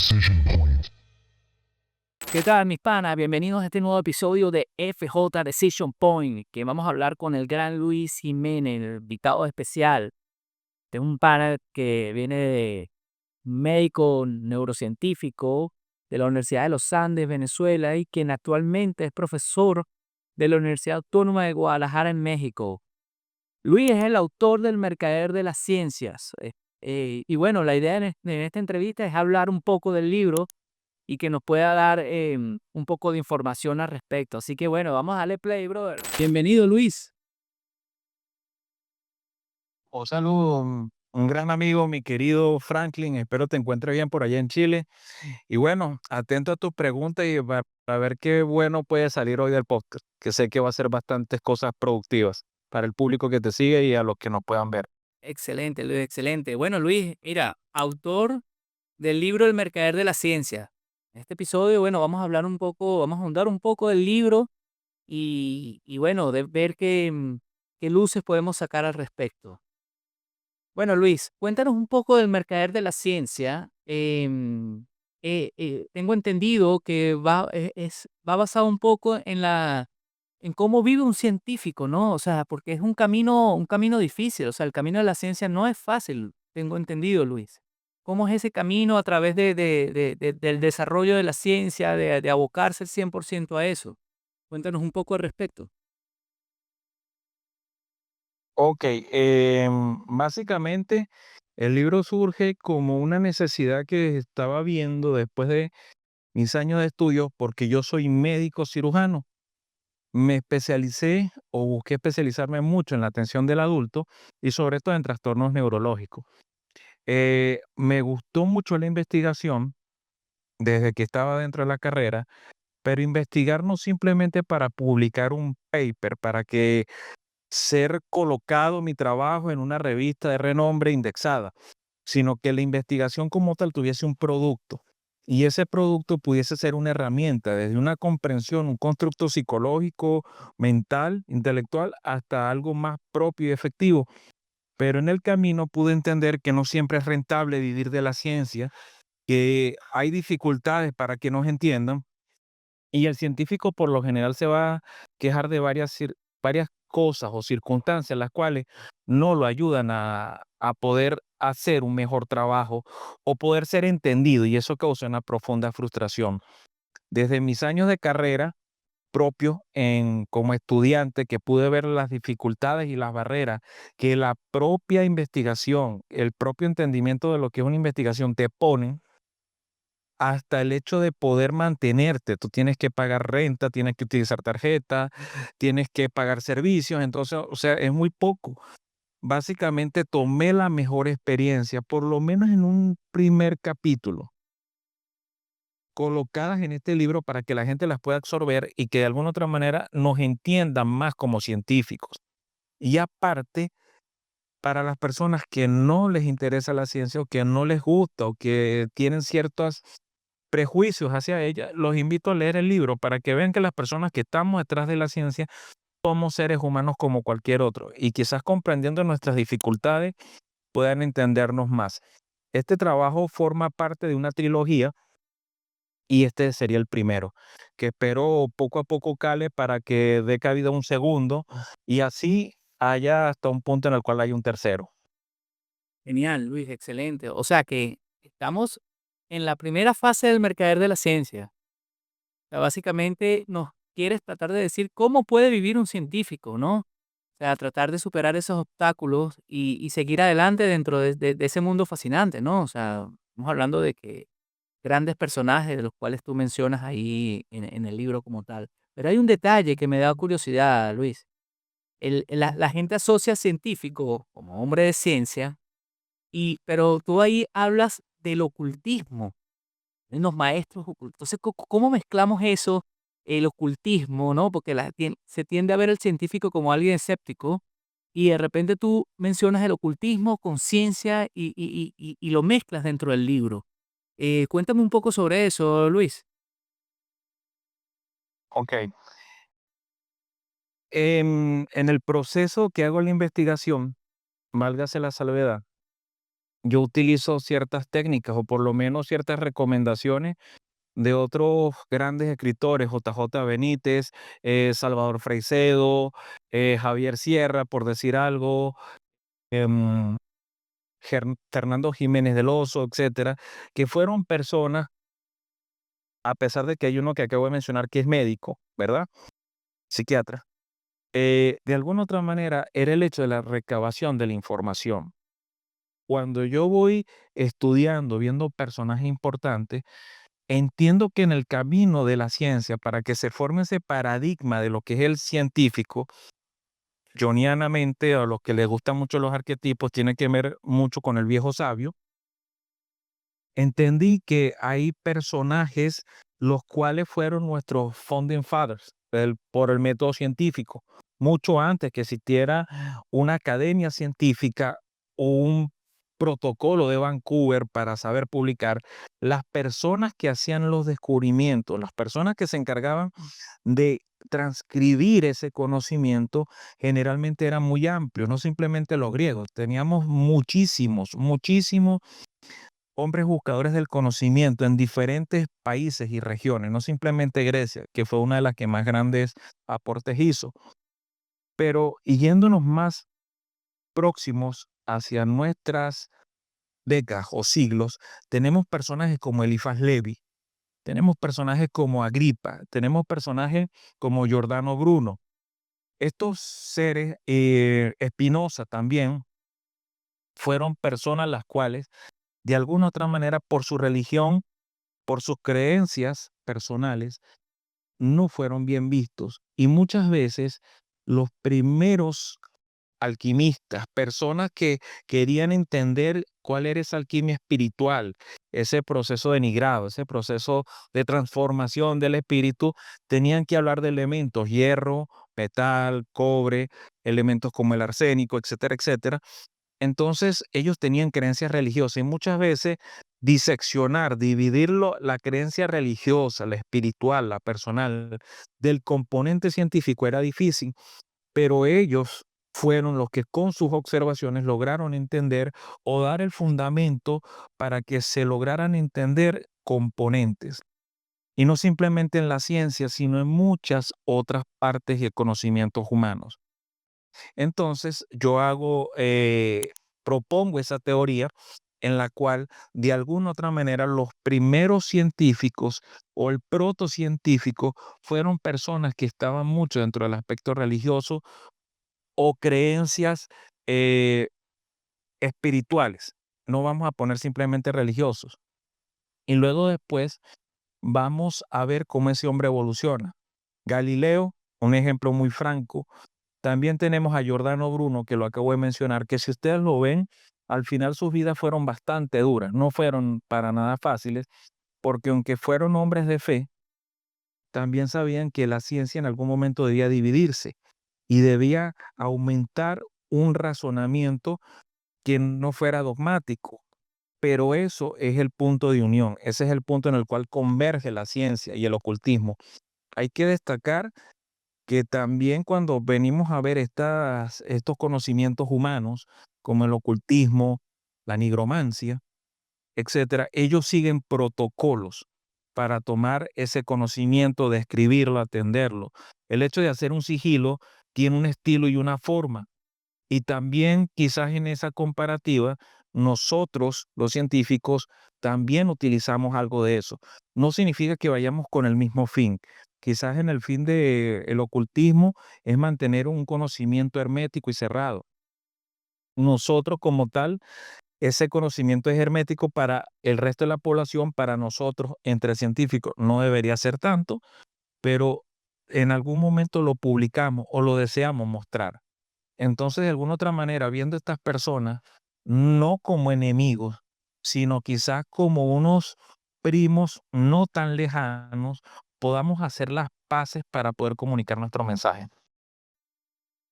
Decision Point. ¿Qué tal, mis panas? Bienvenidos a este nuevo episodio de FJ Decision Point, que vamos a hablar con el gran Luis Jiménez, el invitado especial de un pana que viene de médico neurocientífico de la Universidad de los Andes, Venezuela, y quien actualmente es profesor de la Universidad Autónoma de Guadalajara en México. Luis es el autor del Mercader de las Ciencias. Y bueno, la idea en esta entrevista es hablar un poco del libro y que nos pueda dar un poco de información al respecto. Así que bueno, vamos a darle play, brother. Bienvenido, Luis. Un saludo, un gran amigo, mi querido Franklin. Espero te encuentres bien por allá en Chile. Y bueno, atento a tus preguntas y para ver qué bueno puede salir hoy del podcast, que sé que va a ser bastantes cosas productivas para el público que te sigue y a los que nos puedan ver. Excelente, Luis, excelente. Bueno, Luis, mira, autor del libro El Mercader de la Ciencia. En este episodio, bueno, vamos a hablar un poco, vamos a ahondar un poco del libro y bueno, de ver qué luces podemos sacar al respecto. Bueno, Luis, cuéntanos un poco del Mercader de la Ciencia. Tengo entendido que va basado un poco en cómo vive un científico, ¿no? O sea, porque es un camino difícil. O sea, el camino de la ciencia no es fácil, tengo entendido, Luis. ¿Cómo es ese camino a través del desarrollo de la ciencia, de abocarse el 100% a eso? Cuéntanos un poco al respecto. Ok, básicamente el libro surge como una necesidad que estaba viendo después de mis años de estudio, porque yo soy médico cirujano. Me especialicé o busqué especializarme mucho en la atención del adulto y sobre todo en trastornos neurológicos. Me gustó mucho la investigación desde que estaba dentro de la carrera, pero investigar no simplemente para publicar un paper, para que ser colocado mi trabajo en una revista de renombre indexada, sino que la investigación como tal tuviese un producto y ese producto pudiese ser una herramienta desde una comprensión, un constructo psicológico, mental, intelectual, hasta algo más propio y efectivo. Pero en el camino pude entender que no siempre es rentable vivir de la ciencia, que hay dificultades para que nos entiendan y el científico por lo general se va a quejar de varias cosas o circunstancias las cuales no lo ayudan a poder hacer un mejor trabajo o poder ser entendido y eso causa una profunda frustración. Desde mis años de carrera propio como estudiante que pude ver las dificultades y las barreras que la propia investigación, el propio entendimiento de lo que es una investigación te ponen hasta el hecho de poder mantenerte. Tú tienes que pagar renta, tienes que utilizar tarjeta, tienes que pagar servicios, entonces, o sea, es muy poco. Básicamente tomé la mejor experiencia, por lo menos en un primer capítulo, colocadas en este libro para que la gente las pueda absorber y que de alguna otra manera nos entiendan más como científicos. Y aparte, para las personas que no les interesa la ciencia o que no les gusta o que tienen ciertas prejuicios hacia ella, los invito a leer el libro para que vean que las personas que estamos detrás de la ciencia somos seres humanos como cualquier otro y quizás comprendiendo nuestras dificultades puedan entendernos más. Este trabajo forma parte de una trilogía y este sería el primero, que espero poco a poco cale para que dé cabida a un segundo y así haya hasta un punto en el cual haya un tercero. Genial, Luis, excelente. O sea que estamos en la primera fase del Mercader de la Ciencia. O sea, básicamente nos quieres tratar de decir cómo puede vivir un científico, ¿no? O sea, tratar de superar esos obstáculos y seguir adelante dentro de ese mundo fascinante, ¿no? O sea, estamos hablando de que grandes personajes de los cuales tú mencionas ahí en el libro como tal. Pero hay un detalle que me da curiosidad, Luis. La gente asocia científico como hombre de ciencia, pero tú ahí hablas del ocultismo. En los maestros ocultos. Entonces, ¿cómo mezclamos eso, el ocultismo, no? Porque se tiende a ver al científico como alguien escéptico y de repente tú mencionas el ocultismo con ciencia y lo mezclas dentro del libro. Cuéntame un poco sobre eso, Luis. Ok. En el proceso que hago la investigación, válgase la salvedad, yo utilizo ciertas técnicas o por lo menos ciertas recomendaciones de otros grandes escritores, JJ Benítez, Salvador Freicedo, Javier Sierra, por decir algo, em, Fernando Jiménez del Oso, etcétera, que fueron personas, a pesar de que hay uno que acabo de mencionar que es médico, ¿verdad? Psiquiatra. De alguna otra manera era el hecho de la recabación de la información. Cuando yo voy estudiando, viendo personajes importantes, entiendo que en el camino de la ciencia, para que se forme ese paradigma de lo que es el científico, jonianamente, a los que les gustan mucho los arquetipos, tiene que ver mucho con el viejo sabio. Entendí que hay personajes los cuales fueron nuestros founding fathers por el método científico, mucho antes que existiera una academia científica o un protocolo de Vancouver para saber publicar. Las personas que hacían los descubrimientos, las personas que se encargaban de transcribir ese conocimiento, generalmente eran muy amplios, no simplemente los griegos. Teníamos muchísimos hombres buscadores del conocimiento en diferentes países y regiones, no simplemente Grecia, que fue una de las que más grandes aportes hizo, pero yéndonos más próximos hacia nuestras décadas o siglos, tenemos personajes como Elifas Levi, tenemos personajes como Agripa, tenemos personajes como Giordano Bruno. Estos seres, Spinoza también, fueron personas las cuales, de alguna u otra manera, por su religión, por sus creencias personales, no fueron bien vistos. Y muchas veces los primeros alquimistas, personas que querían entender cuál era esa alquimia espiritual, ese proceso de nigrado, ese proceso de transformación del espíritu, tenían que hablar de elementos, hierro, metal, cobre, elementos como el arsénico, etcétera, etcétera. Entonces, ellos tenían creencias religiosas y muchas veces diseccionar, dividirlo, la creencia religiosa, la espiritual, la personal, del componente científico era difícil, pero ellos fueron los que con sus observaciones lograron entender o dar el fundamento para que se lograran entender componentes. Y no simplemente en la ciencia, sino en muchas otras partes y conocimientos humanos. Entonces, propongo esa teoría en la cual, de alguna u otra manera, los primeros científicos o el protocientífico fueron personas que estaban mucho dentro del aspecto religioso o creencias eh, espirituales. No vamos a poner simplemente religiosos. Y luego después vamos a ver cómo ese hombre evoluciona. Galileo, un ejemplo muy franco. También tenemos a Giordano Bruno, que lo acabo de mencionar, que si ustedes lo ven, al final sus vidas fueron bastante duras, no fueron para nada fáciles, porque aunque fueron hombres de fe, también sabían que la ciencia en algún momento debía dividirse y debía aumentar un razonamiento que no fuera dogmático. Pero eso es el punto de unión, ese es el punto en el cual converge la ciencia y el ocultismo. Hay que destacar que también cuando venimos a ver estos conocimientos humanos, como el ocultismo, la nigromancia, etcétera, ellos siguen protocolos para tomar ese conocimiento, describirlo, atenderlo. El hecho de hacer un sigilo tiene un estilo y una forma. Y también quizás en esa comparativa, nosotros, los científicos, también utilizamos algo de eso. No significa que vayamos con el mismo fin. Quizás en el fin del ocultismo es mantener un conocimiento hermético y cerrado. Nosotros como tal, ese conocimiento es hermético para el resto de la población, para nosotros entre científicos no debería ser tanto, pero en algún momento lo publicamos o lo deseamos mostrar. Entonces, de alguna otra manera, viendo estas personas, no como enemigos, sino quizás como unos primos no tan lejanos, podamos hacer las paces para poder comunicar nuestro mensaje.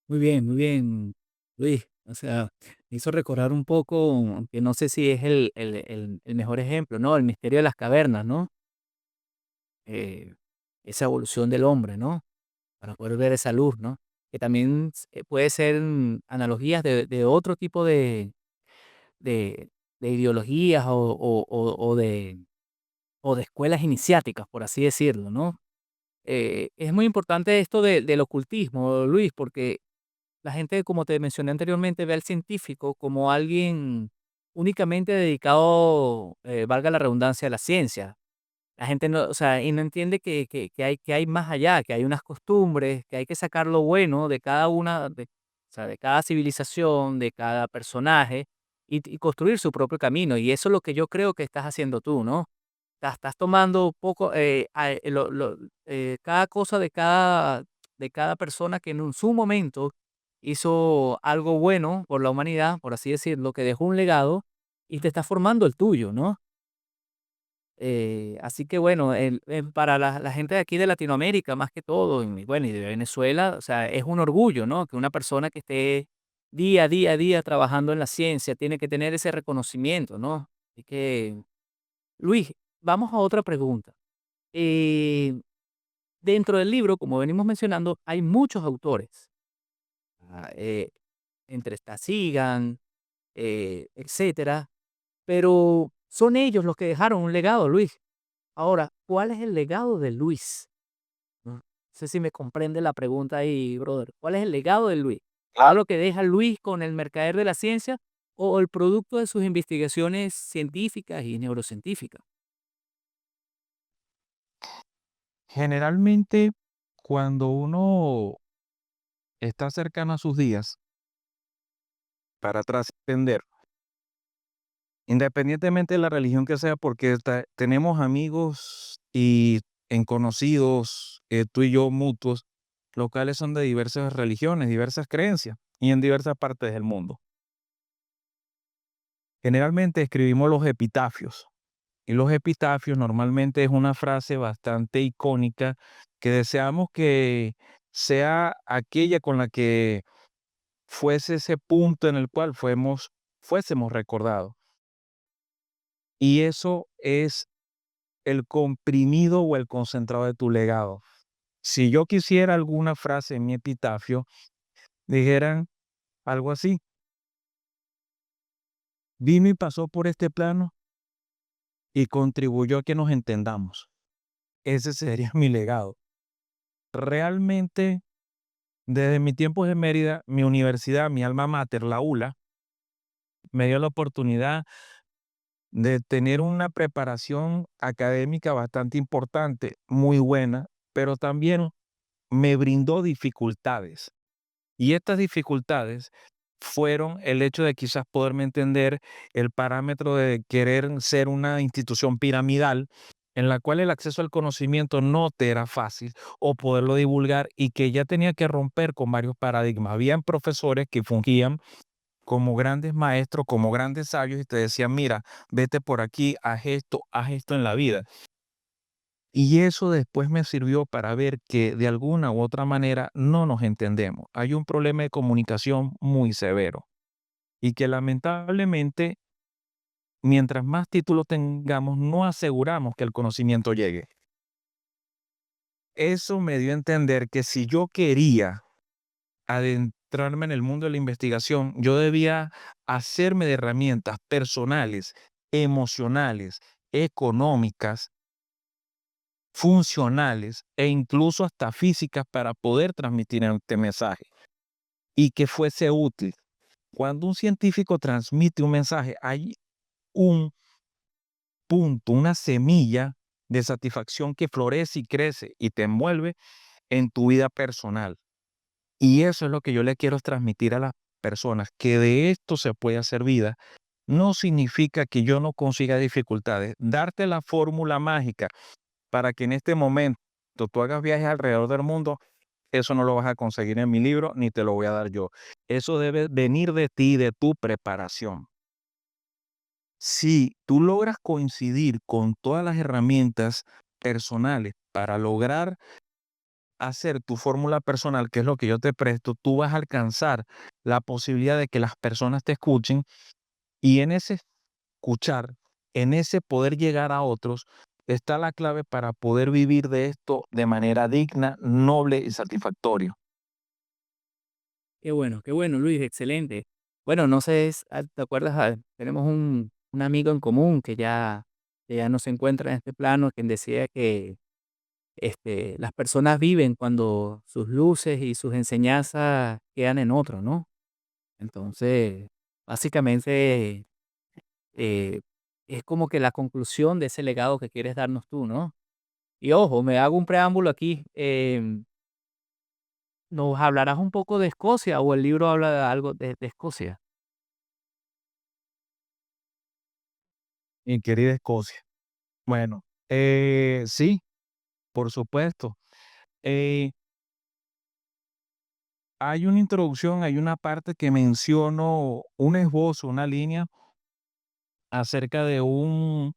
Muy bien, Luis. O sea, me hizo recordar un poco, aunque no sé si es el mejor ejemplo, ¿no? El misterio de las cavernas, ¿no? Eh, Esa evolución del hombre, ¿no? Para poder ver esa luz, ¿no? Que también puede ser analogías de otro tipo de de ideologías o de escuelas iniciáticas, por así decirlo, ¿no? Es muy importante esto del ocultismo, Luis, porque la gente, como te mencioné anteriormente, ve al científico como alguien únicamente dedicado, valga la redundancia, a la ciencia. La gente no, o sea, y no entiende que hay más allá, que hay unas costumbres, que hay que sacar lo bueno de cada una, o sea, de cada civilización, de cada personaje y construir su propio camino. Y eso es lo que yo creo que estás haciendo tú, ¿no? Estás tomando poco, cada cosa de cada persona que en su momento hizo algo bueno por la humanidad, por así decirlo, que dejó un legado y te estás formando el tuyo, ¿no? Así que bueno, para la gente de aquí de Latinoamérica, más que todo, y bueno, y de Venezuela, o sea, es un orgullo, ¿no? Que una persona que esté día a día trabajando en la ciencia tiene que tener ese reconocimiento, ¿no? Así que, Luis, vamos a otra pregunta. Eh, Dentro del libro, como venimos mencionando, hay muchos autores. ah, eh, Entre está Sagan, etcétera, pero son ellos los que dejaron un legado, Luis. Ahora, ¿cuál es el legado de Luis? No sé si me comprende la pregunta ahí, brother. ¿Cuál es el legado de Luis? ¿Es Claro. lo que deja Luis con el mercader de la ciencia o el producto de sus investigaciones científicas y neurocientíficas? Generalmente, cuando uno está cercano a sus días para trascender, independientemente de la religión que sea, porque tenemos amigos y en conocidos, tú y yo mutuos, los cuales son de diversas religiones, diversas creencias y en diversas partes del mundo. Generalmente escribimos los epitafios y los epitafios normalmente es una frase bastante icónica que deseamos que sea aquella con la que fuese ese punto en el cual fuésemos recordados. Y eso es el comprimido o el concentrado de tu legado. Si yo quisiera alguna frase en mi epitafio, dijeran algo así: vino y pasó por este plano y contribuyó a que nos entendamos. Ese sería mi legado. Realmente, desde mi tiempo de Mérida, mi universidad, mi alma mater, la ULA, me dio la oportunidad de tener una preparación académica bastante importante, muy buena, pero también me brindó dificultades. Y estas dificultades fueron el hecho de quizás poderme entender el parámetro de querer ser una institución piramidal en la cual el acceso al conocimiento no te era fácil o poderlo divulgar y que ya tenía que romper con varios paradigmas. Habían profesores que fungían como grandes maestros, como grandes sabios y te decían, mira, vete por aquí, haz esto en la vida. Y eso después me sirvió para ver que de alguna u otra manera no nos entendemos. Hay un problema de comunicación muy severo y que lamentablemente, mientras más títulos tengamos, no aseguramos que el conocimiento llegue. Eso me dio a entender que si yo quería adentrarme en el mundo de la investigación, yo debía hacerme de herramientas personales, emocionales, económicas, funcionales e incluso hasta físicas para poder transmitir este mensaje y que fuese útil. Cuando un científico transmite un mensaje, hay un punto, una semilla de satisfacción que florece y crece y te envuelve en tu vida personal. Y eso es lo que yo le quiero transmitir a las personas, que de esto se puede hacer vida. No significa que yo no consiga dificultades. Darte la fórmula mágica para que en este momento tú hagas viajes alrededor del mundo, eso no lo vas a conseguir en mi libro ni te lo voy a dar yo. Eso debe venir de ti, de tu preparación. Si tú logras coincidir con todas las herramientas personales para lograr hacer tu fórmula personal, que es lo que yo te presto, tú vas a alcanzar la posibilidad de que las personas te escuchen y en ese escuchar, en ese poder llegar a otros, está la clave para poder vivir de esto de manera digna, noble y satisfactoria. Qué bueno, Luis, excelente. Bueno, no sé, ¿te acuerdas? Tenemos un amigo en común que ya no se encuentra en este plano, quien decía que las personas viven cuando sus luces y sus enseñanzas quedan en otro, ¿no? Entonces, básicamente, eh, es como que la conclusión de ese legado que quieres darnos tú, ¿no? Y ojo, me hago un preámbulo aquí. ¿Nos hablarás un poco de Escocia o el libro habla de algo de Escocia? Mi querida Escocia. Bueno, sí, por supuesto. Eh, Hay una introducción, hay una parte que menciono un esbozo, una línea acerca de un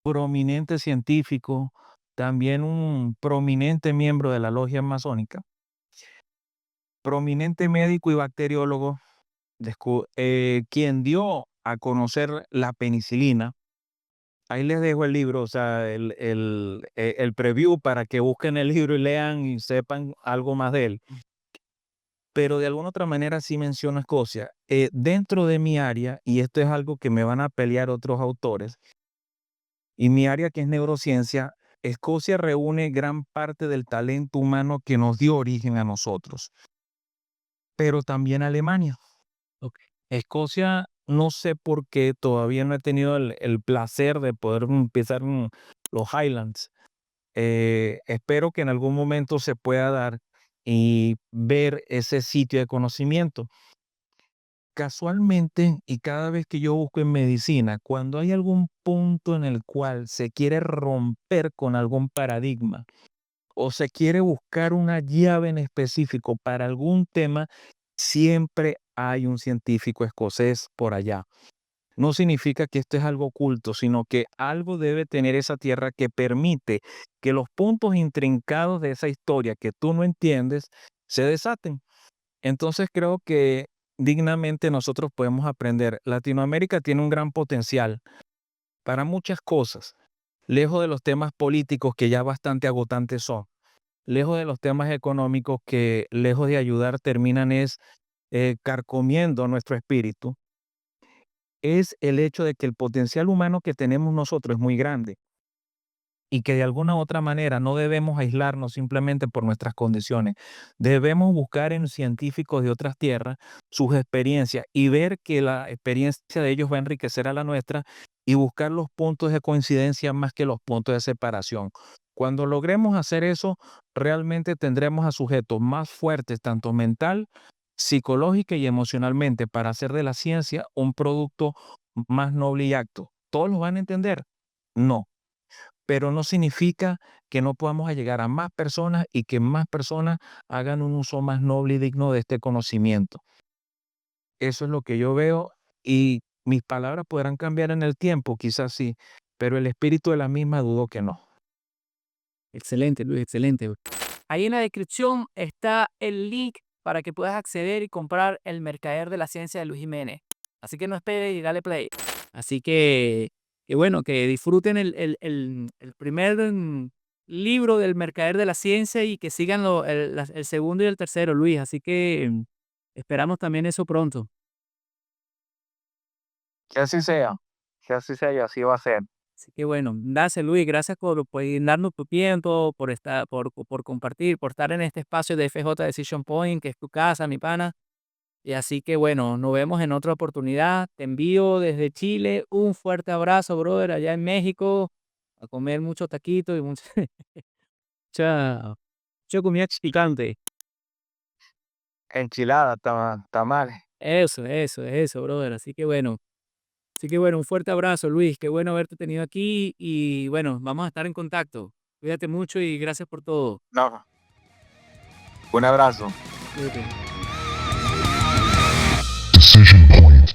prominente científico, también un prominente miembro de la logia masónica, prominente médico y bacteriólogo, quien dio a conocer la penicilina. Ahí les dejo el libro, o sea, el preview para que busquen el libro y lean y sepan algo más de él. Pero de alguna otra manera sí menciono Escocia. Dentro de mi área, y esto es algo que me van a pelear otros autores, y mi área que es neurociencia, Escocia reúne gran parte del talento humano que nos dio origen a nosotros, pero también Alemania. Ok. Escocia, no sé por qué todavía no he tenido el placer de poder pisar los Highlands. Espero que en algún momento se pueda dar y ver ese sitio de conocimiento. Casualmente, y cada vez que yo busco en medicina, cuando hay algún punto en el cual se quiere romper con algún paradigma o se quiere buscar una llave en específico para algún tema, siempre hay un científico escocés por allá. No significa que esto es algo oculto, sino que algo debe tener esa tierra que permite que los puntos intrincados de esa historia que tú no entiendes se desaten. Entonces creo que dignamente nosotros podemos aprender. Latinoamérica tiene un gran potencial para muchas cosas, lejos de los temas políticos que ya bastante agotantes son, lejos de los temas económicos que lejos de ayudar terminan carcomiendo nuestro espíritu. Es el hecho de que el potencial humano que tenemos nosotros es muy grande y que de alguna u otra manera no debemos aislarnos simplemente por nuestras condiciones. Debemos buscar en científicos de otras tierras sus experiencias y ver que la experiencia de ellos va a enriquecer a la nuestra y buscar los puntos de coincidencia más que los puntos de separación. Cuando logremos hacer eso, realmente tendremos a sujetos más fuertes, tanto mental, psicológica y emocionalmente, para hacer de la ciencia un producto más noble y acto. ¿Todos lo van a entender? No, pero no significa que no podamos llegar a más personas y que más personas hagan un uso más noble y digno de este conocimiento. Eso es lo que yo veo y mis palabras podrán cambiar en el tiempo, quizás sí, pero el espíritu de la misma dudo que no. Excelente, Luis, excelente. Ahí en la descripción está el link para que puedas acceder y comprar El Mercader de la Ciencia de Luis Jiménez. Así que no esperes y dale play. Así que bueno, que disfruten el primer libro del Mercader de la Ciencia y que sigan el segundo y el tercero, Luis. Así que esperamos también eso pronto. Que así sea, que así sea y así va a ser. Así que bueno, gracias Luis, gracias por darnos tu tiempo, por compartir, por estar en este espacio de FJ Decision Point, que es tu casa, mi pana. Y así que bueno, nos vemos en otra oportunidad. Te envío desde Chile un fuerte abrazo, brother, allá en México, a comer muchos taquitos y mucha comida picante. Enchilada, tamales. Eso, brother. Así que bueno, un fuerte abrazo, Luis. Qué bueno haberte tenido aquí y bueno, vamos a estar en contacto. Cuídate mucho y gracias por todo. No, un abrazo. Cuídate. Decision Point.